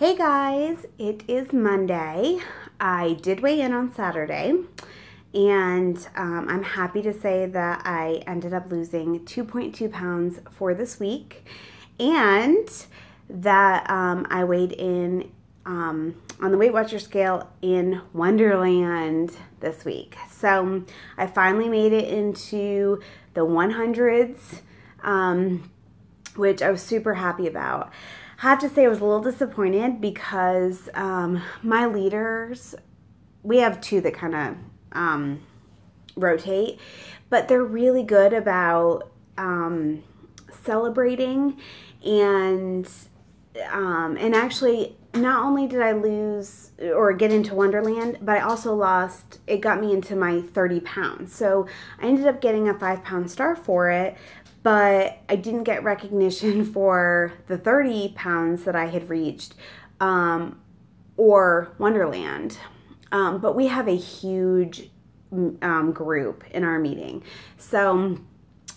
Hey guys, it is Monday. I did weigh in on Saturday, and I'm happy to say that I ended up losing 2.2 pounds for this week, and that I weighed in on the Weight Watcher scale in Wonderland this week. So I finally made it into the 100s, which I was super happy about. I have to say I was a little disappointed because my leaders, we have two that kind of rotate, but they're really good about celebrating and actually not only did I lose or get into Wonderland, but I also lost, it got me into my 30 pounds. So I ended up getting a 5-pound star for it, but I didn't get recognition for the 30 pounds that I had reached or Wonderland. But we have a huge group in our meeting. So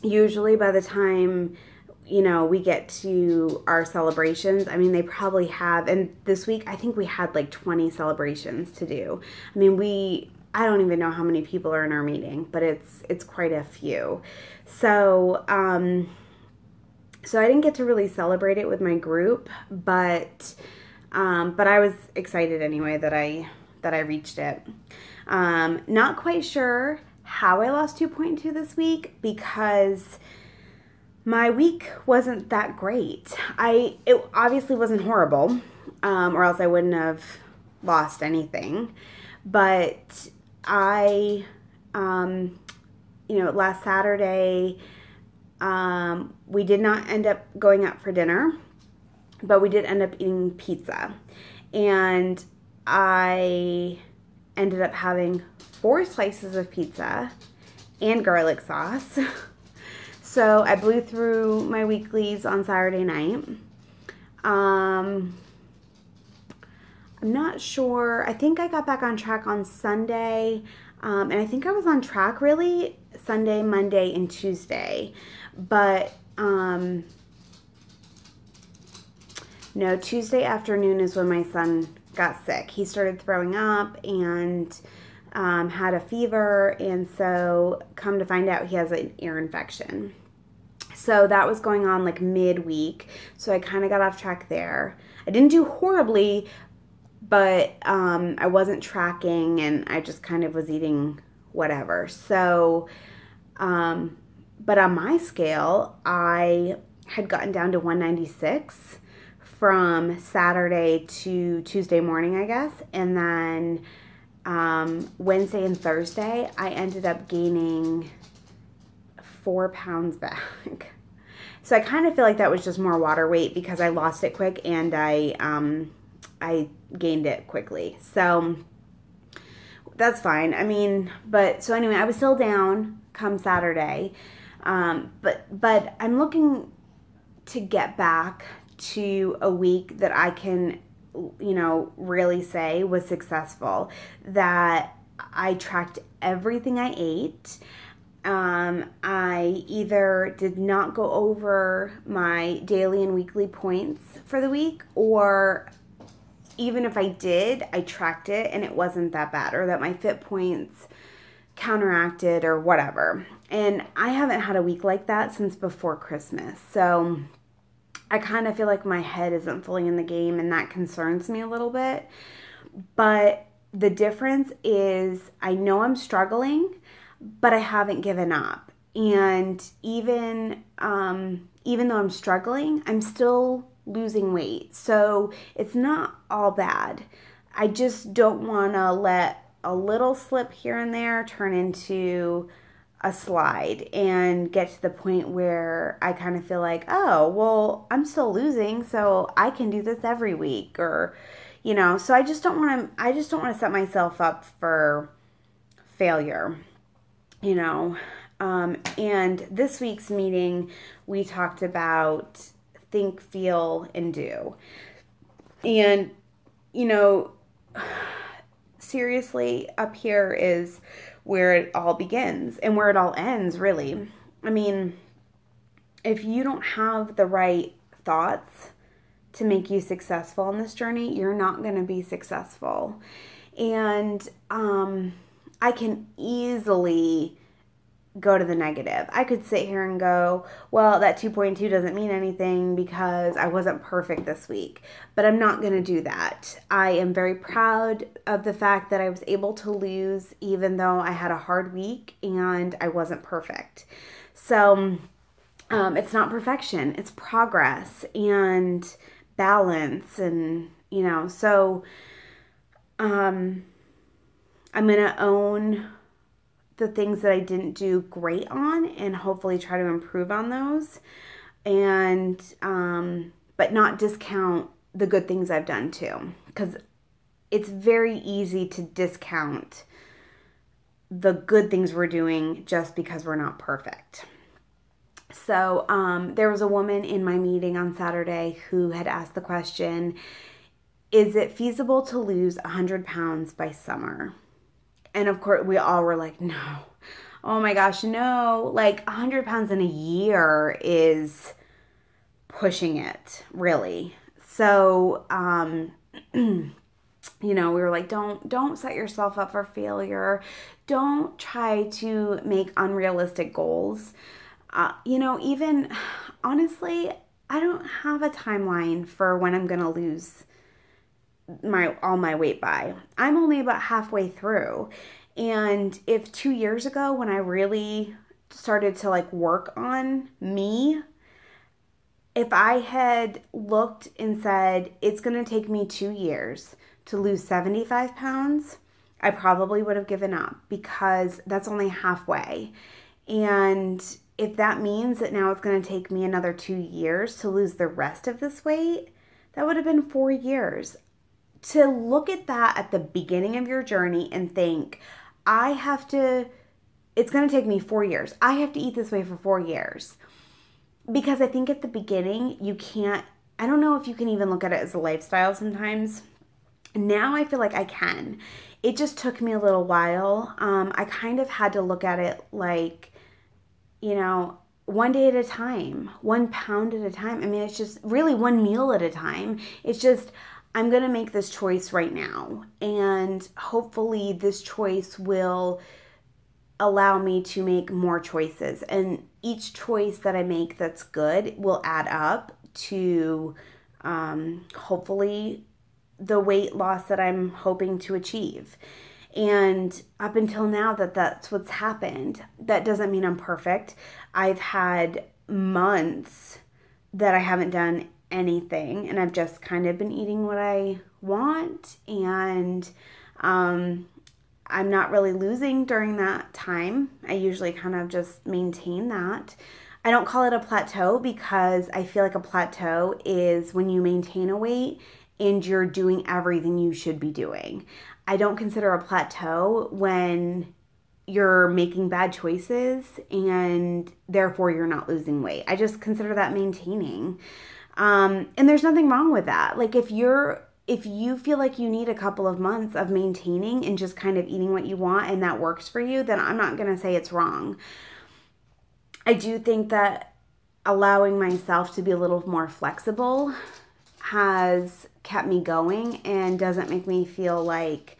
usually by the time, you know, we get to our celebrations, I mean, they probably have, and this week I think we had like 20 celebrations to do. I mean, I don't even know how many people are in our meeting, but it's quite a few. So, so I didn't get to really celebrate it with my group, but I was excited anyway that I reached it. Not quite sure how I lost 2.2 this week because my week wasn't that great. It obviously wasn't horrible, or else I wouldn't have lost anything. But last Saturday, we did not end up going out for dinner, but we did end up eating pizza. And I ended up having 4 slices of pizza and garlic sauce. So I blew through my weeklies on Saturday night. I'm not sure. I think I got back on track on Sunday. And I think I was on track really Sunday, Monday, and Tuesday. But no, Tuesday afternoon is when my son got sick. He started throwing up and had a fever, and so come to find out he has an ear infection. So that was going on like midweek, so I kind of got off track there. I didn't do horribly, but I wasn't tracking, and I just kind of was eating whatever. So, but on my scale, I had gotten down to 196 from Saturday to Tuesday morning, I guess, and then Wednesday and Thursday, I ended up gaining 4 pounds back. So I kind of feel like that was just more water weight because I lost it quick and I gained it quickly. So that's fine. I mean, so anyway, I was still down come Saturday. But I'm looking to get back to a week that I can, you know, really say was successful, that I tracked everything I ate. I either did not go over my daily and weekly points for the week, or even if I did, I tracked it and it wasn't that bad, or that my fit points counteracted or whatever. And I haven't had a week like that since before Christmas. So I kind of feel like my head isn't fully in the game, and that concerns me a little bit. But the difference is I know I'm struggling, but I haven't given up. And even though I'm struggling, I'm still losing weight. So it's not all bad. I just don't want to let a little slip here and there turn into a slide and get to the point where I kind of feel like, oh, well, I'm still losing, so I can do this every week, or, you know, so I just don't want to set myself up for failure, you know. And this week's meeting, we talked about think, feel, and do. And, you know, seriously, up here is where it all begins and where it all ends, really. I mean, if you don't have the right thoughts, to make you successful on this journey, you're not going to be successful. And I can easily go to the negative. I could sit here and go, well, that 2.2 doesn't mean anything because I wasn't perfect this week. But I'm not going to do that. I am very proud of the fact that I was able to lose even though I had a hard week and I wasn't perfect. So it's not perfection. It's progress and balance. And, so I'm going to own the things that I didn't do great on and hopefully try to improve on those, and but not discount the good things I've done too, because it's very easy to discount the good things we're doing just because we're not perfect. So there was a woman in my meeting on Saturday who had asked the question, is it feasible to lose 100 pounds by summer? And of course, we all were like, no. Oh my gosh, no. Like 100 pounds in a year is pushing it, really. So, we were like, don't set yourself up for failure. Don't try to make unrealistic goals. Even honestly, I don't have a timeline for when I'm going to lose all my weight by. I'm only about halfway through. And if 2 years ago when I really started to work on me, if I had looked and said it's going to take me 2 years to lose 75 pounds, I probably would have given up because that's only halfway. And if that means that now it's going to take me another 2 years to lose the rest of this weight, that would have been 4 years. To look at that at the beginning of your journey and think, it's going to take me 4 years. I have to eat this way for 4 years. Because I think at the beginning, I don't know if you can even look at it as a lifestyle sometimes. Now I feel like I can. It just took me a little while. I kind of had to look at it like, 1 day at a time, 1 pound at a time. I mean, it's just really 1 meal at a time. It's just, I'm going to make this choice right now. And hopefully this choice will allow me to make more choices. And each choice that I make that's good will add up to hopefully the weight loss that I'm hoping to achieve. And up until now that's what's happened. That doesn't mean I'm perfect. I've had months that I haven't done anything and I've just kind of been eating what I want, and I'm not really losing during that time. I usually kind of just maintain that. I don't call it a plateau because I feel like a plateau is when you maintain a weight and you're doing everything you should be doing. I don't consider a plateau when you're making bad choices and therefore you're not losing weight. I just consider that maintaining. And there's nothing wrong with that. Like if you feel like you need a couple of months of maintaining and just kind of eating what you want and that works for you, then I'm not going to say it's wrong. I do think that allowing myself to be a little more flexible has kept me going and doesn't make me feel like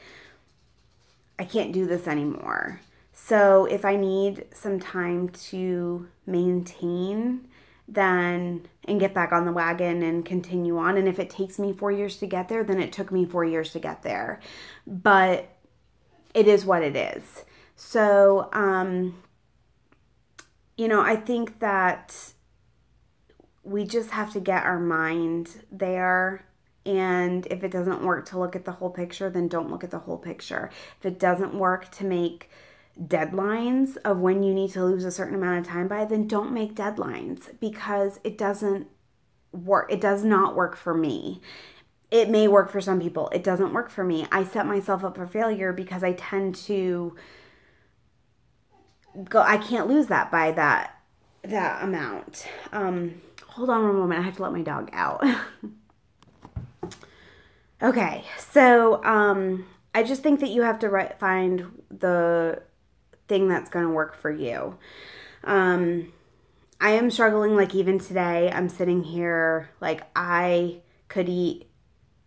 I can't do this anymore. So if I need some time to maintain and get back on the wagon and continue on. And if it takes me 4 years to get there, then it took me 4 years to get there. But it is what it is. So, I think that we just have to get our mind there. And if it doesn't work to look at the whole picture, then don't look at the whole picture. If it doesn't work to make deadlines of when you need to lose a certain amount of time by, then don't make deadlines because it doesn't work. It does not work for me. It may work for some people. It doesn't work for me. I set myself up for failure because I tend to go, I can't lose that by that amount. Hold on one moment. I have to let my dog out. Okay. So, I just think that you have to find the thing that's going to work for you. I am struggling, like even today, I'm sitting here, like I could eat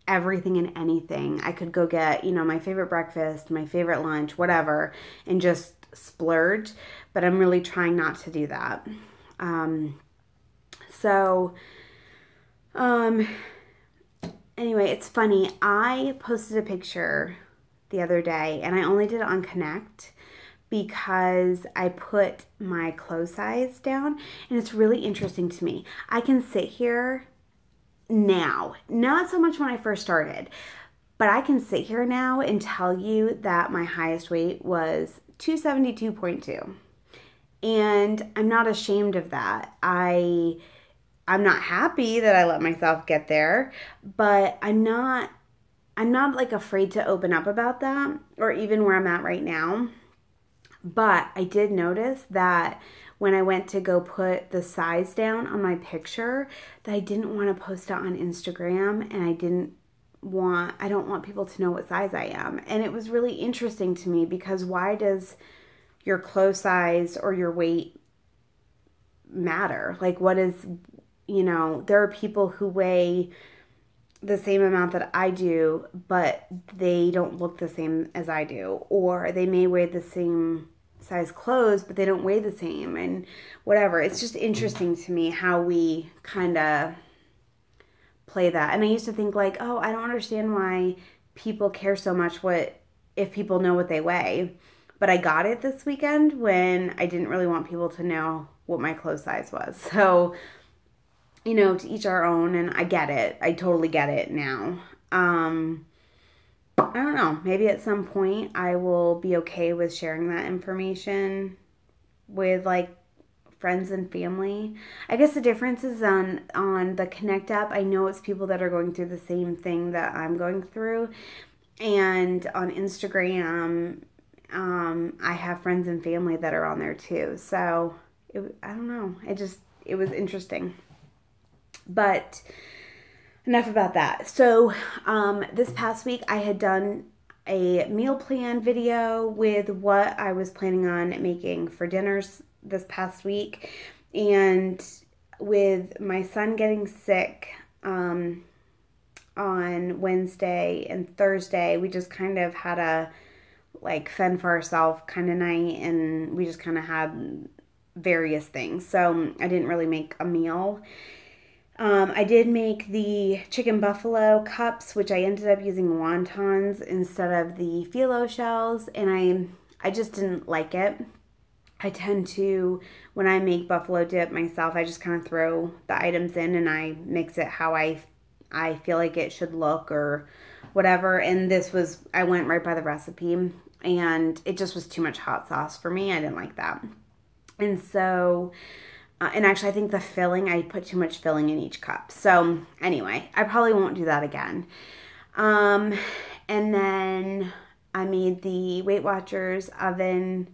everything and anything. I could go get, my favorite breakfast, my favorite lunch, whatever, and just splurge. But I'm really trying not to do that. Anyway, it's funny. I posted a picture the other day, and I only did it on Connect because I put my clothes size down, and it's really interesting to me. I can sit here now, not so much when I first started, but I can sit here now and tell you that my highest weight was 272.2. And I'm not ashamed of that. I'm not happy that I let myself get there, but I'm not like afraid to open up about that, or even where I'm at right now. But I did notice that when I went to go put the size down on my picture, that I didn't want to post it on Instagram, and I don't want people to know what size I am. And it was really interesting to me, because why does your clothes size or your weight matter? Like, what is, there are people who weigh the same amount that I do, but they don't look the same as I do. Or they may wear the same size clothes, but they don't weigh the same, and whatever. It's just interesting to me how we kind of play that. And I used to think like, oh, I don't understand why people care so much if people know what they weigh. But I got it this weekend when I didn't really want people to know what my clothes size was. So, to each our own, and I get it. I totally get it now. I don't know. Maybe at some point I will be okay with sharing that information with like friends and family. I guess the difference is on the Connect app. I know it's people that are going through the same thing that I'm going through. And on Instagram, I have friends and family that are on there too. So I don't know. It was interesting. But enough about that. So this past week I had done a meal plan video with what I was planning on making for dinners this past week. And with my son getting sick on Wednesday and Thursday, we just kind of had a fend for ourselves kind of night, and we just kind of had various things. So I didn't really make a meal. I did make the chicken buffalo cups, which I ended up using wontons instead of the phyllo shells, and I just didn't like it. I tend to, when I make buffalo dip myself, I just kind of throw the items in and I mix it how I feel like it should look or whatever. And I went right by the recipe, and it just was too much hot sauce for me. I didn't like that. And so, and actually I think the filling, I put too much filling in each cup. So anyway, I probably won't do that again. And then I made the Weight Watchers oven,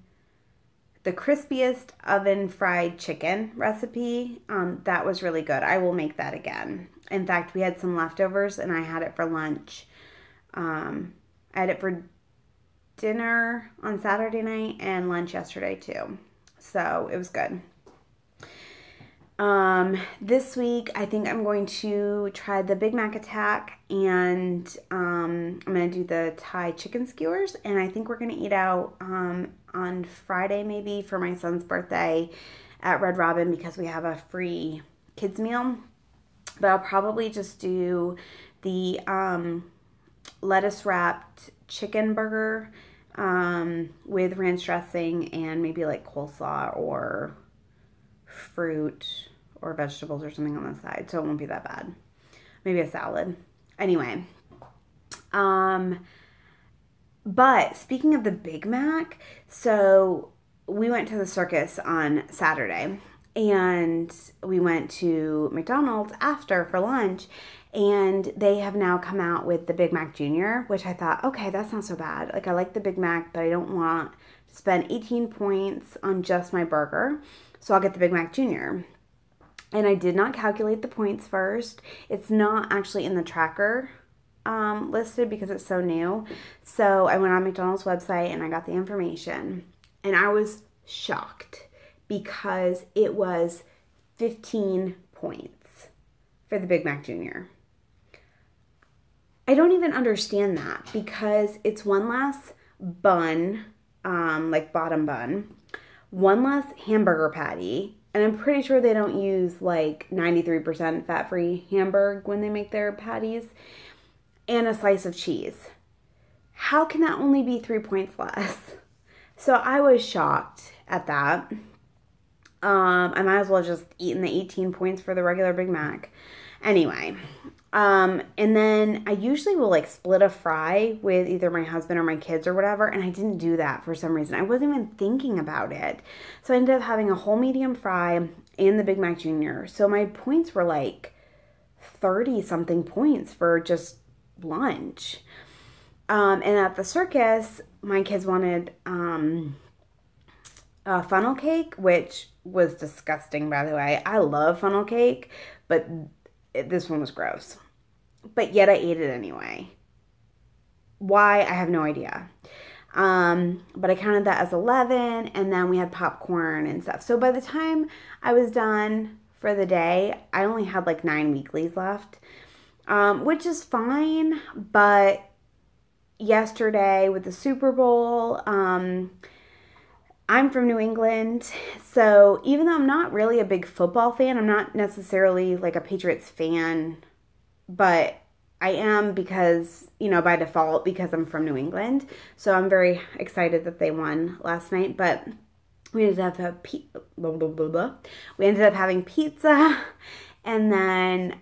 the crispiest oven fried chicken recipe. That was really good. I will make that again. In fact, we had some leftovers and I had it for lunch. I had it for dinner on Saturday night and lunch yesterday too. So it was good. This week, I think I'm going to try the Big Mac Attack, and I'm going to do the Thai chicken skewers, and I think we're going to eat out on Friday maybe for my son's birthday at Red Robin, because we have a free kids meal. But I'll probably just do the lettuce wrapped chicken burger with ranch dressing and maybe like coleslaw or fruit or vegetables or something on the side, so it won't be that bad. Maybe a salad. Anyway, but speaking of the Big Mac, so we went to the circus on Saturday, and we went to McDonald's after for lunch, and they have now come out with the Big Mac Jr., which I thought, okay, that's not so bad. Like, I like the Big Mac, but I don't want to spend 18 points on just my burger, so I'll get the Big Mac Jr. And I did not calculate the points first. It's not actually in the tracker listed because it's so new. So I went on McDonald's website and I got the information. And I was shocked because it was 15 points for the Big Mac Jr. I don't even understand that because it's one less bun, like bottom bun, one less hamburger patty, and I'm pretty sure they don't use like 93% fat-free Hamburg when they make their patties, and a slice of cheese. How can that only be 3 points less? So I was shocked at that. I might as well just eaten the 18 points for the regular Big Mac. Anyway, and then I usually will like split a fry with either my husband or my kids or whatever, and I didn't do that for some reason. I wasn't even thinking about it. So I ended up having a whole medium fry and the Big Mac Jr. So my points were like 30 something points for just lunch. And at the circus, my kids wanted a funnel cake, which was disgusting, by the way. I love funnel cake, but this one was gross. But yet I ate it anyway. Why? I have no idea. But I counted that as 11, and then we had popcorn and stuff. So by the time I was done for the day, I only had like 9 weeklies left, which is fine. But yesterday with the Super Bowl, I'm from New England, so even though I'm not really a big football fan, I'm not necessarily like a Patriots fan, but I am because, you know, by default, because I'm from New England. So I'm very excited that they won last night, but we ended up having pizza, and then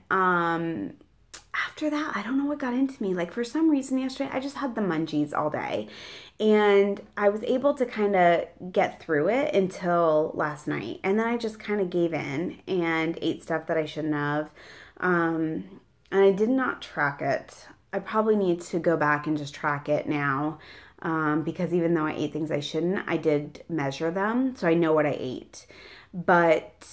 after that, I don't know what got into me. Like, for some reason yesterday, I just had the munchies all day. And I was able to kind of get through it until last night. And then I just kind of gave in and ate stuff that I shouldn't have. And I did not track it. I probably need to go back and just track it now. Because even though I ate things I shouldn't, I did measure them. So I know what I ate. But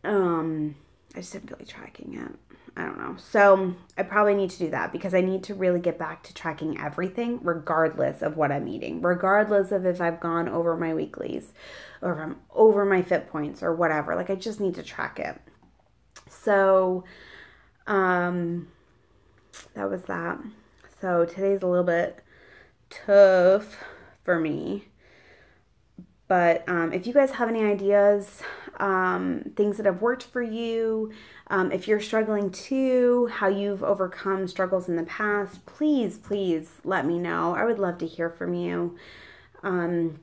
I just didn't feel like tracking it. I don't know. So I probably need to do that because I need to really get back to tracking everything regardless of what I'm eating, regardless of if I've gone over my weeklies or if I'm over my fit points or whatever. Like, I just need to track it. So that was that. So today's a little bit tough for me. But if you guys have any ideas, things that have worked for you, if you're struggling too, how you've overcome struggles in the past, please let me know. I would love to hear from you. You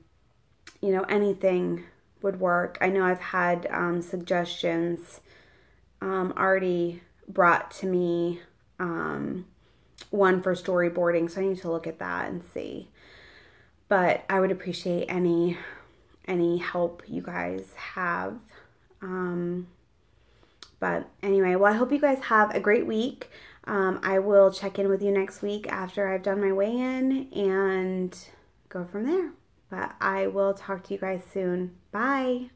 know, anything would work. I know I've had suggestions already brought to me, one for storyboarding, so I need to look at that and see. But I would appreciate any help you guys have. But anyway, well, I hope you guys have a great week. I will check in with you next week after I've done my weigh-in and go from there. But I will talk to you guys soon. Bye.